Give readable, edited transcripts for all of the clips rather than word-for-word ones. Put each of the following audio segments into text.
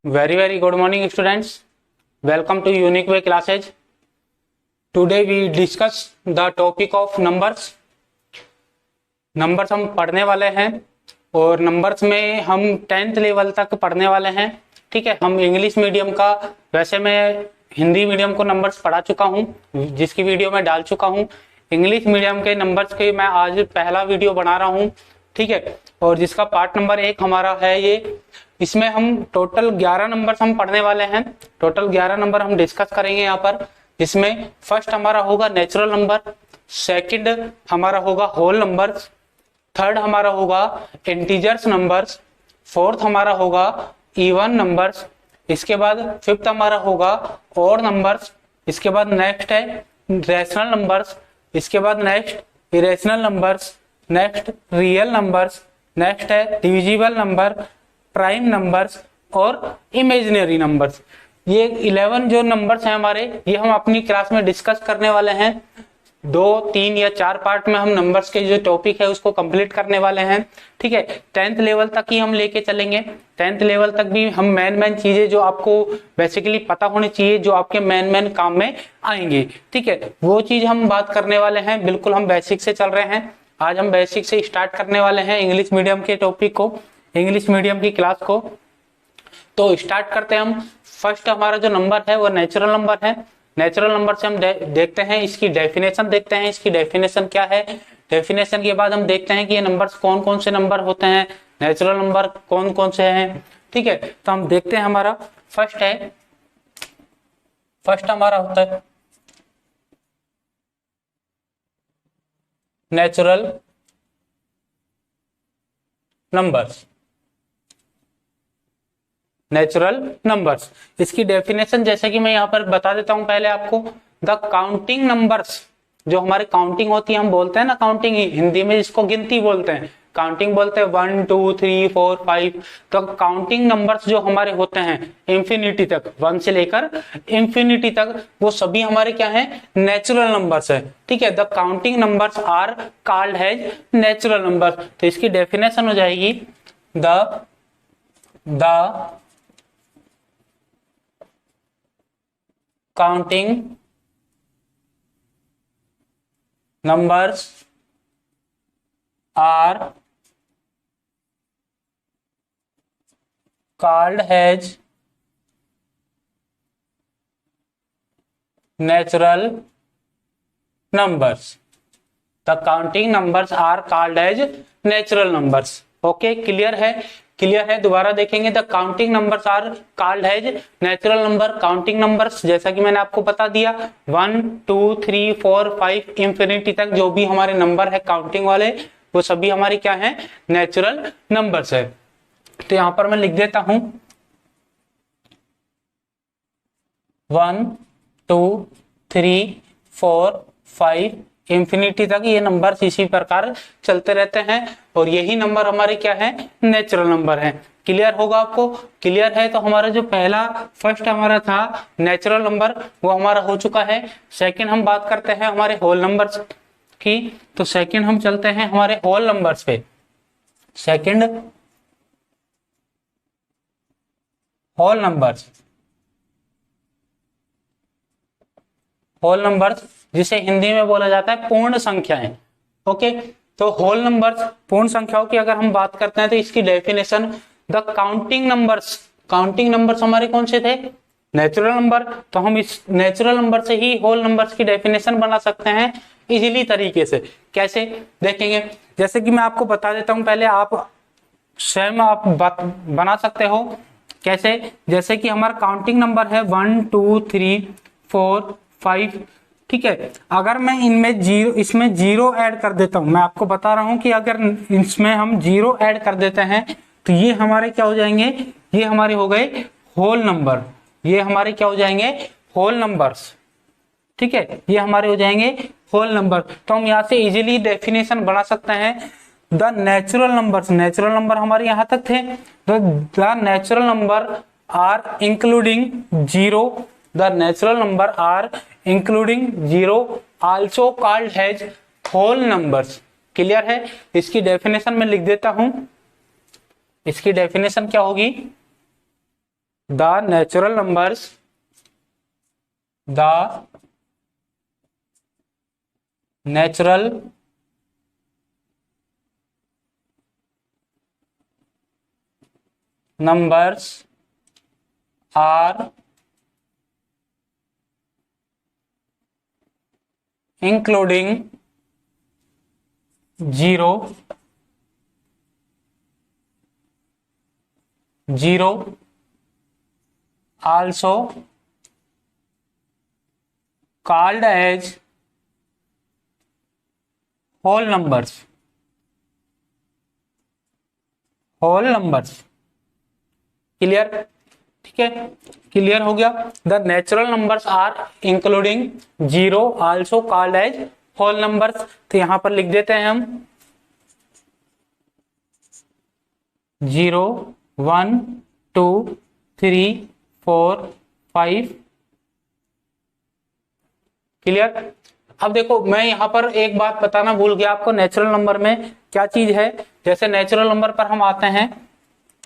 Very good morning students. Welcome to Unique Way classes. Today we discuss the topic of numbers. Numbers हम पढ़ने वाले हैं और numbers में हम 10th लेवल तक पढ़ने वाले हैं। ठीक है, हम इंग्लिश मीडियम का, वैसे मैं हिंदी मीडियम को नंबर्स पढ़ा चुका हूं, जिसकी वीडियो मैं डाल चुका हूं। इंग्लिश मीडियम के नंबर्स के मैं आज पहला वीडियो बना रहा हूं। ठीक है, और जिसका पार्ट नंबर 1 हमारा है ये। इसमें हम टोटल 11 नंबर्स हम पढ़ने वाले हैं। टोटल 11 नंबर हम डिस्कस करेंगे यहाँ पर। इसमें फर्स्ट हमारा होगा नेचुरल नंबर, सेकंड हमारा होगा होल नंबर्स, थर्ड हमारा होगा इंटीजर्स नंबर्स, फोर्थ हमारा होगा इवन नंबर्स, इसके बाद फिफ्थ हमारा होगा ऑड नंबर्स, इसके बाद नेक्स्ट है रैशनल नंबर्स, इसके बाद next irrational numbers, next real numbers, next है डिविजिबल नंबर, प्राइम नंबर्स और इमेजिनरी नंबर्स। ये 11 जो नंबर्स हैं हमारे, ये हम अपनी क्लास में डिस्कस करने वाले हैं। 2, 3 या 4 पार्ट में हम नंबर्स के जो टॉपिक है उसको कंप्लीट करने वाले हैं। ठीक है, 10th लेवल तक ही हम लेके चलेंगे। 10th लेवल तक भी हम मेन चीजें जो आपको बेसिकली पता होनी चाहिए, जो आपके मेन काम में आएंगे। ठीक है, वो चीज हम बात करने वाले हैं। बिल्कुल हम बेसिक से चल रहे हैं। आज हम बेसिक से स्टार्ट करने वाले हैं इंग्लिश मीडियम के टॉपिक को, इंग्लिश मीडियम की क्लास को। तो स्टार्ट करते हैं हम। फर्स्ट हमारा जो नंबर है वो नेचुरल नंबर है। नेचुरल नंबर से हम देखते हैं, इसकी डेफिनेशन देखते हैं, इसकी डेफिनेशन क्या है। डेफिनेशन के बाद हम देखते हैं कि ये नंबर्स कौन कौन से नंबर होते हैं, नेचुरल नंबर कौन कौन से हैं। ठीक है, तो हम देखते हैं। हमारा फर्स्ट हमारा होता है नेचुरल नंबर्स। नेचुरल नंबर्स, इसकी डेफिनेशन जैसे कि मैं यहाँ पर बता देता हूं पहले आपको। द काउंटिंग नंबर्स, जो हमारे काउंटिंग होती है, हम बोलते हैं ना काउंटिंग, हिंदी में इसको गिनती बोलते हैं, काउंटिंग बोलते हैं 1 2 3 4 5। तो काउंटिंग नंबर्स जो हमारे होते हैं इंफिनिटी तक, 1 से लेकर इंफिनिटी तक, वो सभी हमारे क्या है, नेचुरल नंबर्स है। ठीक है, the counting numbers are called as natural number. तो इसकी डेफिनेशन हो जाएगी the counting numbers are called as natural numbers. The counting numbers are called as natural numbers. Okay, clear है? क्लियर है? दोबारा देखेंगे। The counting numbers are called as natural number. Counting numbers जैसा कि मैंने आपको बता दिया, 1 2 3 4 5 इंफिनिटी तक जो भी हमारे नंबर है काउंटिंग वाले, वो सभी हमारे क्या है, नेचुरल नंबर्स है। तो यहां पर मैं लिख देता हूं 1 2 3 4 5 इंफिनिटी तक ये नंबर इसी प्रकार चलते रहते हैं, और यही नंबर हमारे क्या है, नेचुरल नंबर है। क्लियर होगा आपको? क्लियर है? तो हमारा जो पहला फर्स्ट हमारा था नेचुरल नंबर, वो हमारा हो चुका है। सेकंड हम बात करते हैं हमारे होल नंबर्स की। तो सेकंड हम चलते हैं हमारे होल नंबर्स पे। Second whole numbers, whole numbers जिसे हिंदी में बोला जाता है पूर्ण संख्याएं। ओके, तो होल नंबर्स, पूर्ण संख्याओं की अगर हम बात करते हैं तो इसकी definition, the counting numbers. Counting numbers हमारे कौन से थे, नेचुरल नंबर। तो हम इस नेचुरल नंबर से ही होल नंबर्स की डेफिनेशन बना सकते हैं इजीली तरीके से। कैसे देखेंगे, जैसे कि मैं आपको बता देता हूं, पहले आप स्वयं आप बना सकते हो। कैसे, जैसे कि हमारा काउंटिंग नंबर है 1 2 3 4 5। ठीक है, अगर मैं इसमें जीरो ऐड कर देता हूं, मैं आपको बता रहा हूं कि अगर इसमें हम जीरो ऐड कर देते हैं तो ये हमारे क्या हो जाएंगे, ये हमारे हो गए होल नंबर। ये हमारे क्या हो जाएंगे, होल नंबर्स। ठीक है, ये हमारे हो जाएंगे होल नंबर। तो हम यहाँ से इजीली डेफिनेशन बना सकते हैं। The natural numbers, natural number हमारे यहाँ तक थे। The natural number are including zero, the natural number are including zero also called as whole numbers. Clear है? इसकी डेफिनेशन में लिख देता हूं। इसकी डेफिनेशन क्या होगी, the natural numbers are including 0 also called as whole numbers clear. ठीक है, क्लियर हो गया। The natural numbers are including 0 also called as whole numbers. तो यहां पर लिख देते हैं हम 0 1 2 3 4 5। क्लियर। अब देखो मैं यहां पर एक बात बताना भूल गया आपको, नेचुरल नंबर में क्या चीज है। जैसे नेचुरल नंबर पर हम आते हैं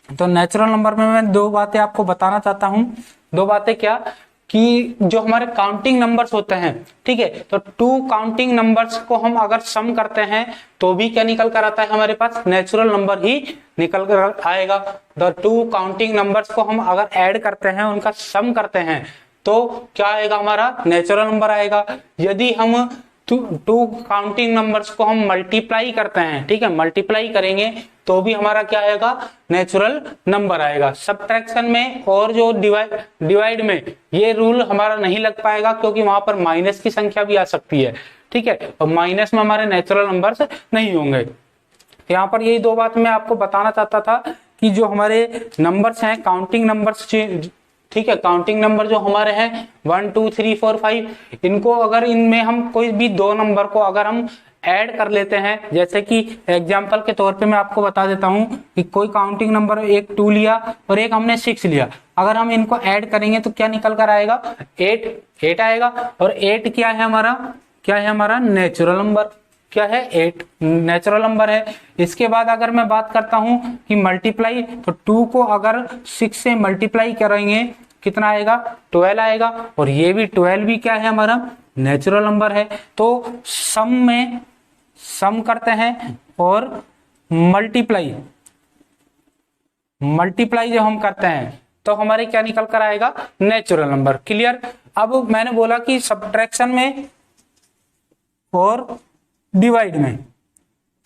तो नेचुरल नंबर में मैं दो बातें आपको बताना चाहता हूं। दो बातें क्या, कि जो हमारे काउंटिंग नंबर्स होते हैं, ठीक है, तो टू काउंटिंग नंबर्स को हम अगर सम करते हैं तो भी क्या निकल कर आता है, हमारे पास नेचुरल नंबर ही निकल कर आएगा। द टू काउंटिंग नंबर्स को हम अगर ऐड करते हैं, उनका सम करते हैं, तो क्या आएगा, हमारा नेचुरल नंबर आएगा। यदि हम टू काउंटिंग नंबर्स को हम मल्टीप्लाई करते हैं, ठीक है, मल्टीप्लाई करेंगे तो भी हमारा क्या आएगा, नेचुरल नंबर आएगा। सब्ट्रैक्शन में और जो डिवाइड में ये रूल हमारा नहीं लग पाएगा, क्योंकि वहां पर माइनस की संख्या भी आ सकती है, ठीक है, और माइनस में हमारे नेचुरल नंबर्स नहीं होंगे। यहाँ पर यही दो बात मैं आपको बताना चाहता था कि जो हमारे नंबर्स हैं, काउंटिंग नंबर्स, ठीक है, काउंटिंग नंबर जो हमारे हैं 1 2 3 4 5, इनको अगर इनमें हम कोई भी दो नंबर को अगर हम ऐड कर लेते हैं, जैसे कि एग्जांपल के तौर पे मैं आपको बता देता हूं कि कोई काउंटिंग नंबर एक 2 लिया और एक हमने 6 लिया, अगर हम इनको ऐड करेंगे तो क्या निकल कर आएगा, 8 आएगा। और 8 क्या है हमारा नेचुरल नंबर, क्या है, 8 नेचुरल नंबर है। इसके बाद अगर मैं बात करता हूं कि मल्टीप्लाई, तो 2 को अगर 6 से मल्टीप्लाई करेंगे कितना आएगा, 12 आएगा। और ये भी 12 भी क्या है, हमारा नेचुरल नंबर है। तो सम में सम करते हैं और मल्टीप्लाई जब हम करते हैं तो हमारे क्या निकल कर आएगा, नेचुरल नंबर। क्लियर। अब मैंने बोला कि सब्ट्रैक्शन में और डिवाइड में,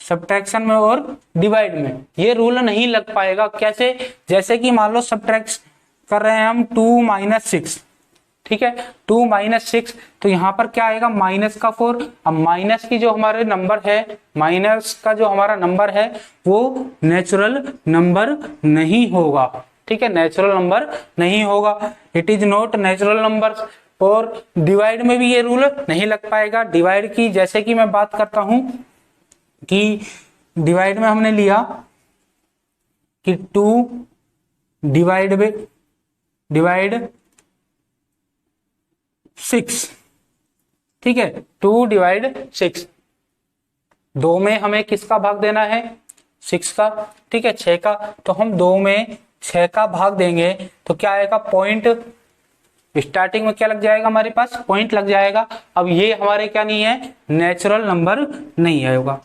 सब्ट्रैक्शन में और डिवाइड में ये रूल नहीं लग पाएगा। कैसे, जैसे कि मान लो सब्ट्रैक्ट कर रहे हैं हम 2 - 6, ठीक है, 2 - 6, तो यहां पर क्या आएगा, -4। अब माइनस की जो हमारे नंबर है, माइनस का जो हमारा नंबर है वो नेचुरल नंबर नहीं होगा, ठीक है, नेचुरल नंबर नहीं होगा, it is not natural number. और डिवाइड में भी ये रूल नहीं लग पाएगा। डिवाइड की जैसे कि मैं बात करता हूं कि डिवाइड में हमने लिया कि 2 डिवाइड 6, ठीक है, 2 डिवाइड 6, 2 में हमें किसका भाग देना है, 6 का, ठीक है, 6 का। तो हम 2 में 6 का भाग देंगे तो क्या आएगा, पॉइंट। स्टार्टिंग में क्या लग जाएगा, हमारे पास पॉइंट लग जाएगा। अब ये हमारे क्या नहीं है, नेचुरल नंबर नहीं आएगा।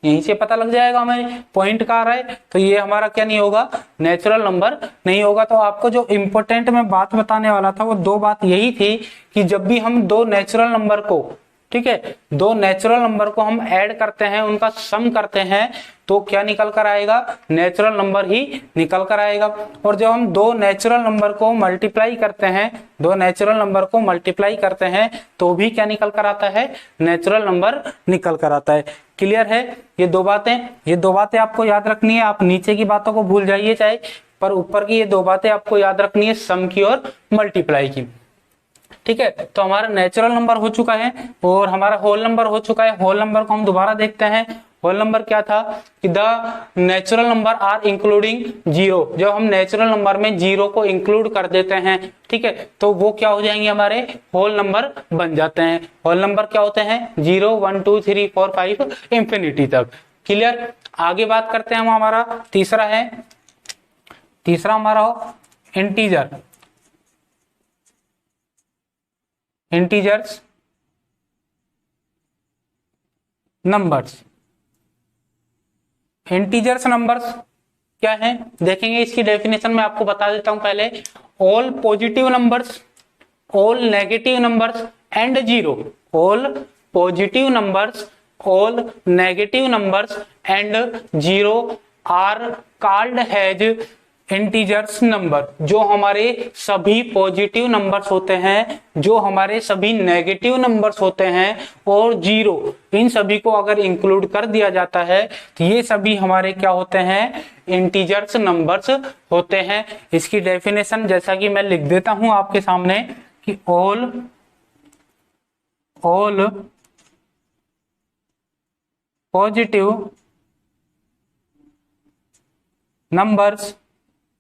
यहीं से पता लग जाएगा हमें पॉइंट कहाँ आ रहा है, तो ये हमारा क्या नहीं होगा, नेचुरल नंबर नहीं होगा। तो आपको जो इम्पोर्टेंट मैं बात बताने वाला था वो दो बात यही थी कि जब भी हम दो नेचुरल नंबर को, ठीक है, दो नेचुरल नंबर को हम ऐड करते हैं, उनका सम करते हैं, तो क्या निकल कर आएगा, नेचुरल नंबर ही निकल कर आएगा। और जब हम दो नेचुरल नंबर को मल्टीप्लाई करते हैं, दो नेचुरल नंबर को मल्टीप्लाई करते हैं तो भी क्या निकल कर आता है, नेचुरल नंबर निकल कर आता है। क्लियर है। ये दो बातें आपको याद रखनी है। आप नीचे की बातों को भूल जाइए चाहे, पर ऊपर की ये दो बातें आपको याद रखनी है, सम की और मल्टीप्लाई की। ठीक है, तो हमारा नेचुरल नंबर हो चुका है और हमारा होल नंबर हो चुका है। होल नंबर को हम दोबारा देखते हैं। होल नंबर क्या था कि the natural number are including 0। जब हम नेचुरल नंबर में 0 को इंक्लूड कर देते हैं, ठीक है, तो वो क्या हो जाएंगे, हमारे होल नंबर बन जाते हैं। होल नंबर क्या होते हैं, 0 1 2 3 4 5 इंफिनिटी तक। क्लियर। आगे बात करते हैं हम, हमारा तीसरा हमारा हो integer. Integers numbers. Integers numbers क्या है देखेंगे, इसकी डेफिनेशन मैं आपको बता देता हूं पहले। All positive numbers, all negative numbers and zero. All positive numbers, all negative numbers and zero are called as integers number. जो हमारे सभी पॉजिटिव नंबर्स होते हैं, जो हमारे सभी नेगेटिव नंबर्स होते हैं और जीरो, इन सभी को अगर इंक्लूड कर दिया जाता है तो ये सभी हमारे क्या होते हैं, इंटीजर्स नंबर्स होते हैं। इसकी डेफिनेशन जैसा कि मैं लिख देता हूं आपके सामने कि all positive numbers,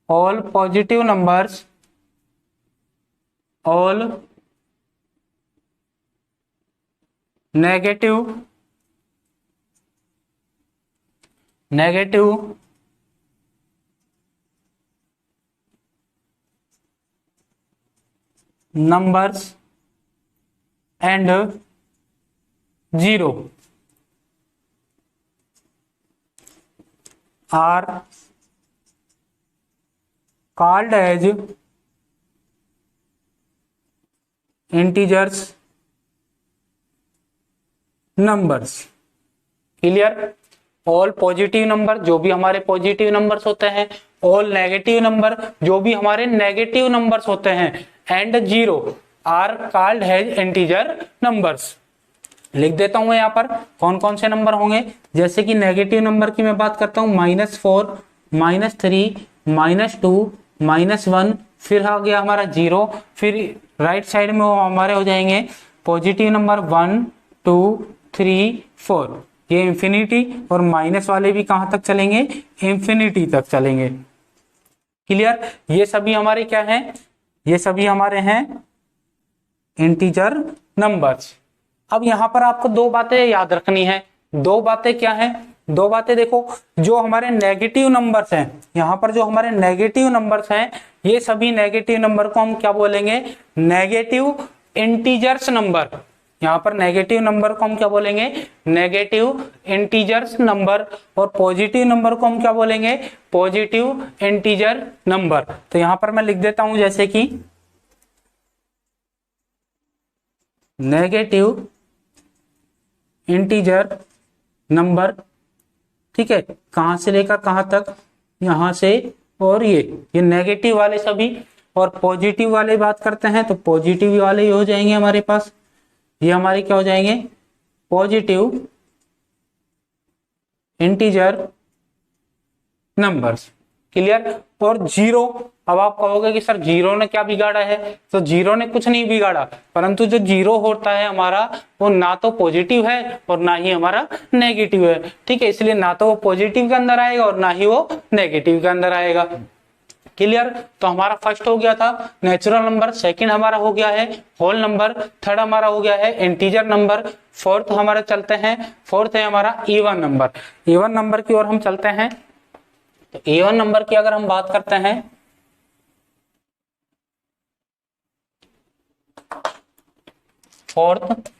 all positive numbers, all negative numbers and zero are called as integers numbers। Clear. All positive number जो भी हमारे पॉजिटिव नंबर्स होते हैं, ऑल नेगेटिव नंबर जो भी हमारे नेगेटिव नंबर्स होते हैं and zero are called as integer numbers. लिख देता हूं यहाँ पर कौन कौन से नंबर होंगे। जैसे कि नेगेटिव नंबर की मैं बात करता हूं, -4, -3, -2, -1, फिर आ गया हमारा जीरो, फिर राइट साइड में वो हमारे हो जाएंगे पॉजिटिव नंबर 1, 2, 3, 4, ये इंफिनिटी, और माइनस वाले भी कहां तक चलेंगे, इंफिनिटी तक चलेंगे। क्लियर। ये सभी हमारे क्या हैं, ये सभी हमारे हैं इंटीजर नंबर्स। अब यहां पर आपको दो बातें याद रखनी है। दो बातें क्या हैं, दो बातें देखो। जो हमारे नेगेटिव नंबर्स हैं, यहां पर जो हमारे नेगेटिव नंबर्स हैं, ये सभी नेगेटिव नंबर को हम क्या बोलेंगे, नेगेटिव इंटीजर्स नंबर। यहां पर नेगेटिव नंबर को हम क्या बोलेंगे, नेगेटिव इंटीजर्स नंबर, और पॉजिटिव नंबर को हम क्या बोलेंगे, पॉजिटिव इंटीजर नंबर। तो यहां पर मैं लिख देता हूं जैसे कि नेगेटिव इंटीजर नंबर, ठीक है, कहां से लेकर कहां तक, यहां से, और ये नेगेटिव वाले सभी, और पॉजिटिव वाले बात करते हैं तो पॉजिटिव वाले ही हो जाएंगे हमारे पास। ये हमारे क्या हो जाएंगे, पॉजिटिव इंटीजर नंबर्स। क्लियर। और जीरो, अब आप कहोगे कि सर जीरो ने क्या बिगाड़ा है, तो जीरो ने कुछ नहीं बिगाड़ा, परंतु जो जीरो होता है हमारा, वो ना तो पॉजिटिव है और ना ही हमारा नेगेटिव है। ठीक है, इसलिए ना तो वो पॉजिटिव के अंदर आएगा और ना ही वो नेगेटिव के अंदर आएगा। क्लियर। तो हमारा फर्स्ट हो गया था नेचुरल नंबर, सेकंड हमारा हो गया है होल नंबर, थर्ड हमारा हो गया है इंटीजर नंबर, फोर्थ हमारा चलते हैं, फोर्थ है हमारा इवन नंबर। इवन नंबर की ओर हम चलते हैं। तो इवन नंबर की अगर हम बात करते हैं, fourth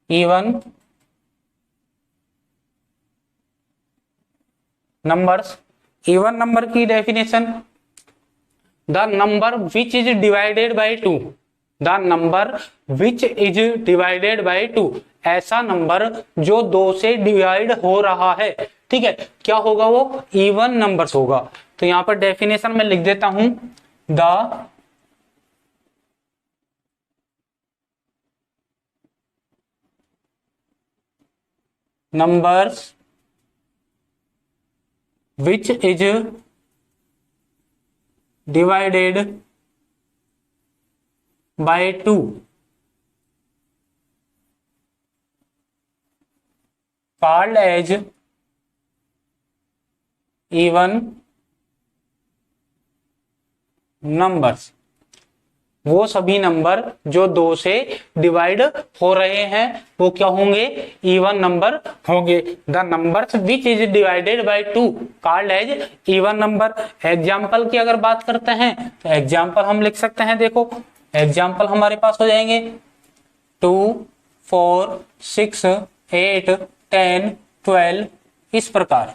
even numbers. Even number की definition, the number which is divided by two, the number which is divided by two, ऐसा नंबर जो दो से डिवाइड हो रहा है। ठीक है, क्या होगा वो, इवन नंबर्स होगा। तो यहां पर डेफिनेशन में लिख देता हूं, the numbers which is divided by 2 called as even numbers। वो सभी नंबर जो 2 से डिवाइड हो रहे हैं वो क्या होंगे, इवन नंबर होंगे। The numbers which is divided by 2 called as even number. Example की अगर बात करते हैं तो एग्जाम्पल हम लिख सकते हैं, देखो एग्जाम्पल हमारे पास हो जाएंगे 2, 4, 6, 8, 10, 12 इस प्रकार।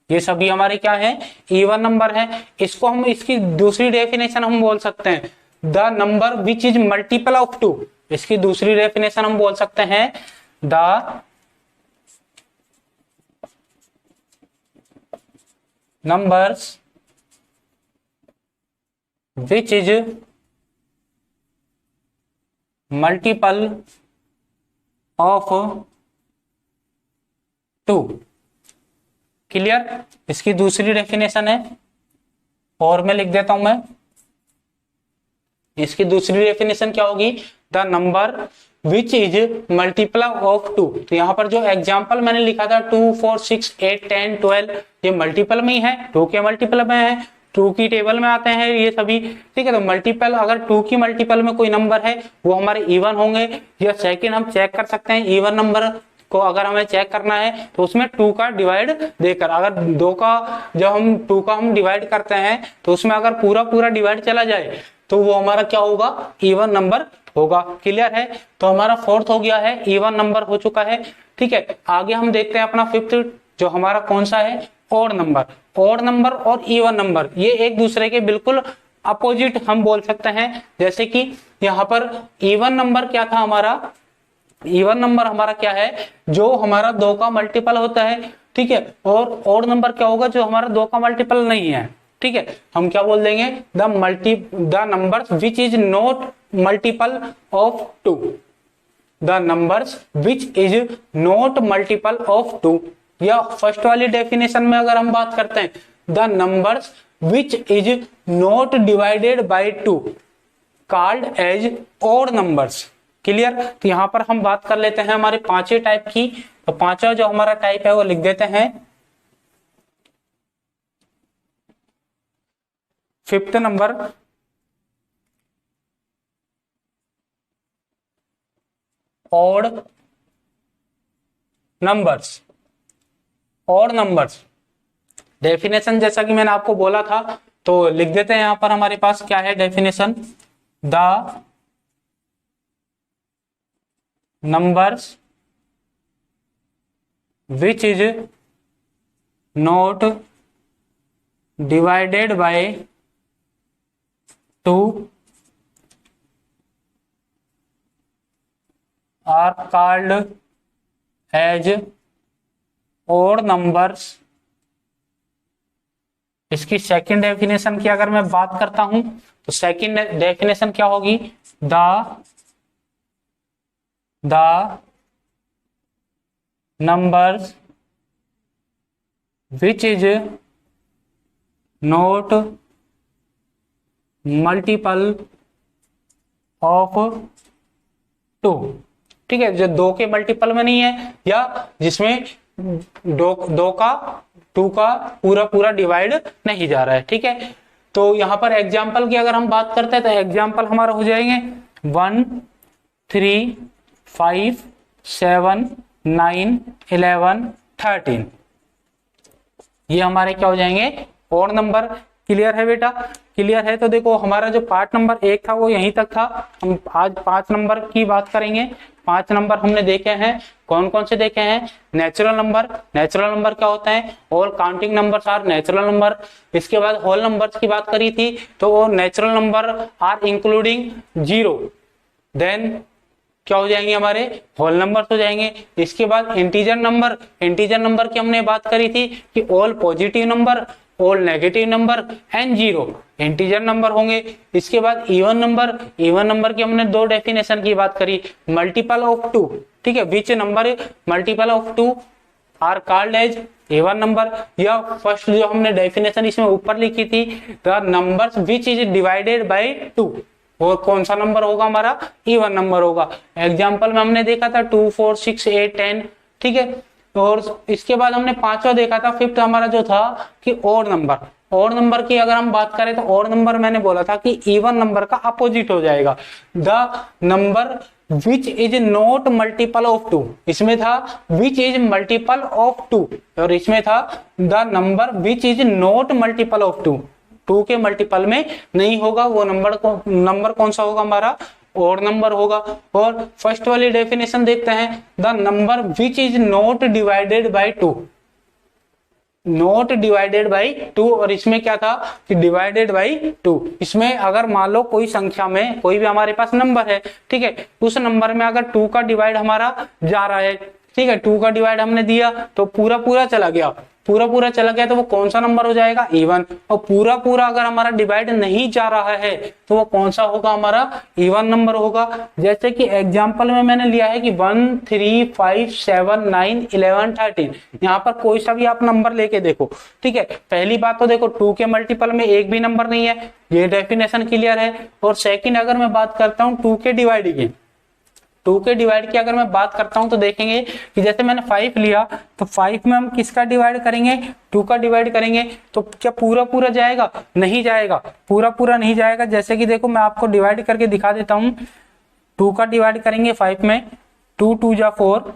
ये सभी हमारे क्या है, इवन नंबर है। इसको हम, इसकी दूसरी डेफिनेशन हम बोल सकते हैं the number which is multiple of 2। इसकी दूसरी डेफिनेशन हम बोल सकते हैं the numbers which is multiple of 2। Clear, इसकी दूसरी डेफिनेशन है और मैं लिख देता हूं मैं, इसकी दूसरी डेफिनेशन क्या होगी, the number which is multiple of 2। तो यहाँ पर जो एग्जांपल मैंने लिखा था 2, 4, 6, 8, 10, 12 ये मल्टीपल में ही है, 2 के मल्टीपल में है, 2 की टेबल में आते हैं ये सभी। ठीक है, तो मल्टीपल, अगर 2 की मल्टीपल में कोई नंबर है वो हमारे इवन होंगे। या सेकंड हम चेक कर सकते हैं, इवन नंबर को अगर हमें चेक करना है तो उसमें 2 का डिवाइड देकर, अगर 2 का, जब हम 2 का हम डिवाइड करते हैं तो उसमें अगर पूरा पूरा डिवाइड चला जाए तो वो हमारा क्या होगा, इवन नंबर होगा। क्लियर है, तो हमारा फोर्थ हो गया है, इवन नंबर हो चुका है। ठीक है, आगे हम देखते हैं अपना फिफ्थ, जो हमारा कौन सा है, ऑड नंबर। ऑड नंबर और इवन नंबर ये एक दूसरे के बिल्कुल अपोजिट हम बोल सकते हैं। जैसे कि यहाँ पर इवन नंबर क्या था हमारा, इवन नंबर हमारा क्या है, जो हमारा 2 का मल्टीपल होता है। ठीक है, और ऑड नंबर क्या होगा, जो हमारा 2 का मल्टीपल नहीं है। ठीक है, हम क्या बोल देंगे, the numbers which is not multiple of 2। The numbers which is not multiple of 2। या फर्स्ट वाली डेफिनेशन में अगर हम बात करते हैं, the numbers which is not divided by 2 called as odd numbers. Clear, तो यहां पर हम बात कर लेते हैं हमारे 5 टाइप की। तो 5वां जो हमारा टाइप है वो लिख देते हैं। Fifth number, odd numbers. Odd numbers definition जैसा कि मैंने आपको बोला था, तो लिख देते हैं यहां पर हमारे पास क्या है definition, the numbers which is not divided by 2 are called as odd numbers। इसकी सेकंड डेफिनेशन की अगर मैं बात करता हूं तो सेकंड डेफिनेशन क्या होगी, the numbers which is not multiple of 2। ठीक है, जो 2 के मल्टीपल में नहीं है, या जिसमें 2 का 2 का पूरा पूरा डिवाइड नहीं जा रहा है। ठीक है, तो यहां पर एग्जाम्पल की अगर हम बात करते हैं तो एग्जाम्पल हमारा हो जाएंगे 1, 3, 5, 7, 9, 11, 13। ये हमारे क्या हो जाएंगे, ऑड नंबर। क्लियर है बेटा, क्लियर है। तो देखो हमारा जो पार्ट नंबर 1 था वो यहीं तक था। हम आज 5 नंबर की बात करेंगे। 5 नंबर हमने देखे हैं, कौन कौन से देखे हैं, नेचुरल नंबर। नेचुरल नंबर क्या होता है, all counting numbers are natural number. इसके बाद होल नंबर्स की बात करी थी, तो वो natural number are including 0, then क्या हो जाएंगे हमारे, होल नंबर हो जाएंगे। इसके बाद इंटीजर नंबर। इंटीजर नंबर की हमने बात करी थी कि all positive number, all negative number and 0 integer number होंगे। इसके बाद इवन नंबर। इवन नंबर की हमने 2 डेफिनेशन की बात करी, मल्टीपल ऑफ 2। ठीक है, which number multiple of 2 are called as even number. या फर्स्ट जो हमने डेफिनेशन इसमें ऊपर लिखी थी, the numbers which is divided by 2, वो कौन सा नंबर होगा हमारा, इवन नंबर होगा। एग्जाम्पल में हमने देखा था 2, 4, 6, 8, 10। ठीक है, और इसके बाद हमने 5वां देखा था, फिफ्थ हमारा जो था कि ऑड नंबर। ऑड नंबर की अगर हम बात करें तो ऑड नंबर मैंने बोला था कि इवन नंबर का अपोजिट हो जाएगा, the number which is not multiple of 2। इसमें था विच इज मल्टीपल ऑफ 2 और इसमें था the number which is not multiple of 2। 2 के मल्टीपल में नहीं होगा वो नंबर कौन सा होगा हमारा, ऑड नंबर होगा। और फर्स्ट वाली डेफिनेशन देखते हैं, the number which is not divided by 2, not divided by 2। और इसमें क्या था कि डिवाइडेड बाई 2। इसमें अगर मान लो कोई संख्या में कोई भी हमारे पास नंबर है, ठीक है, उस नंबर में अगर 2 का डिवाइड हमारा जा रहा है, ठीक है, 2 का डिवाइड हमने दिया तो पूरा पूरा चला गया, पूरा पूरा चला गया तो वो कौन सा नंबर हो जाएगा, इवन। और पूरा पूरा अगर हमारा डिवाइड नहीं जा रहा है तो वो कौन सा होगा, हमारा इवन नंबर होगा। जैसे कि एग्जांपल में मैंने लिया है कि 1 3 5 7 9 11 13। यहाँ पर कोई सा भी आप नंबर लेके देखो, ठीक है। पहली बात तो देखो 2 के मल्टीपल में एक भी नंबर नहीं है, ये डेफिनेशन क्लियर है। और सेकेंड अगर मैं बात करता हूँ 2 के डिवाइड की, 2 के डिवाइड की अगर मैं बात करता हूं तो देखेंगे कि जैसे मैंने 5 लिया तो 5 में हम किसका डिवाइड करेंगे, 2 का डिवाइड करेंगे। तो क्या पूरा पूरा जाएगा, नहीं जाएगा, पूरा पूरा नहीं जाएगा। जैसे कि देखो मैं आपको डिवाइड करके दिखा देता हूं, 2 का डिवाइड करेंगे 5 में, 2 2 जा 4,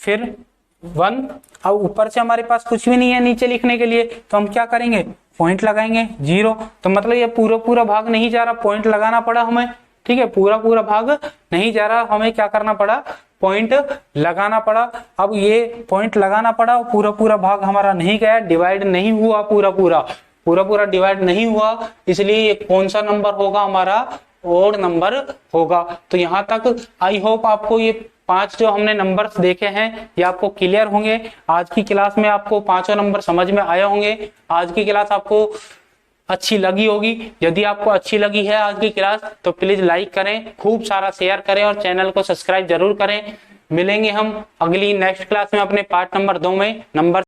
फिर 1। अब ऊपर से हमारे पास कुछ भी नहीं है नीचे लिखने के लिए, तो हम क्या करेंगे, पॉइंट लगाएंगे 0। तो मतलब ये पूरा पूरा भाग नहीं जा रहा, पॉइंट लगाना पड़ा हमें, ठीक है, पूरा पूरा भाग नहीं जा रहा, हमें क्या करना पड़ा, पॉइंट लगाना पड़ा। अब ये पॉइंट लगाना पड़ा, पूरा पूरा भाग हमारा नहीं गया, डिवाइड नहीं हुआ, पूरा पूरा डिवाइड नहीं हुआ, इसलिए ये कौन सा नंबर होगा, हमारा ऑड नंबर होगा। तो यहाँ तक आई होप आपको ये 5 जो हमने नंबर्स देखे हैं ये आपको क्लियर होंगे। आज की क्लास में आपको 5 नंबर समझ में आए होंगे। आज की क्लास आपको अच्छी लगी होगी। यदि आपको अच्छी लगी है आज की क्लास तो प्लीज लाइक करें, खूब सारा शेयर करें और चैनल को सब्सक्राइब जरूर करें। मिलेंगे हम अगली नेक्स्ट क्लास में अपने पार्ट नंबर 2 में। नंबर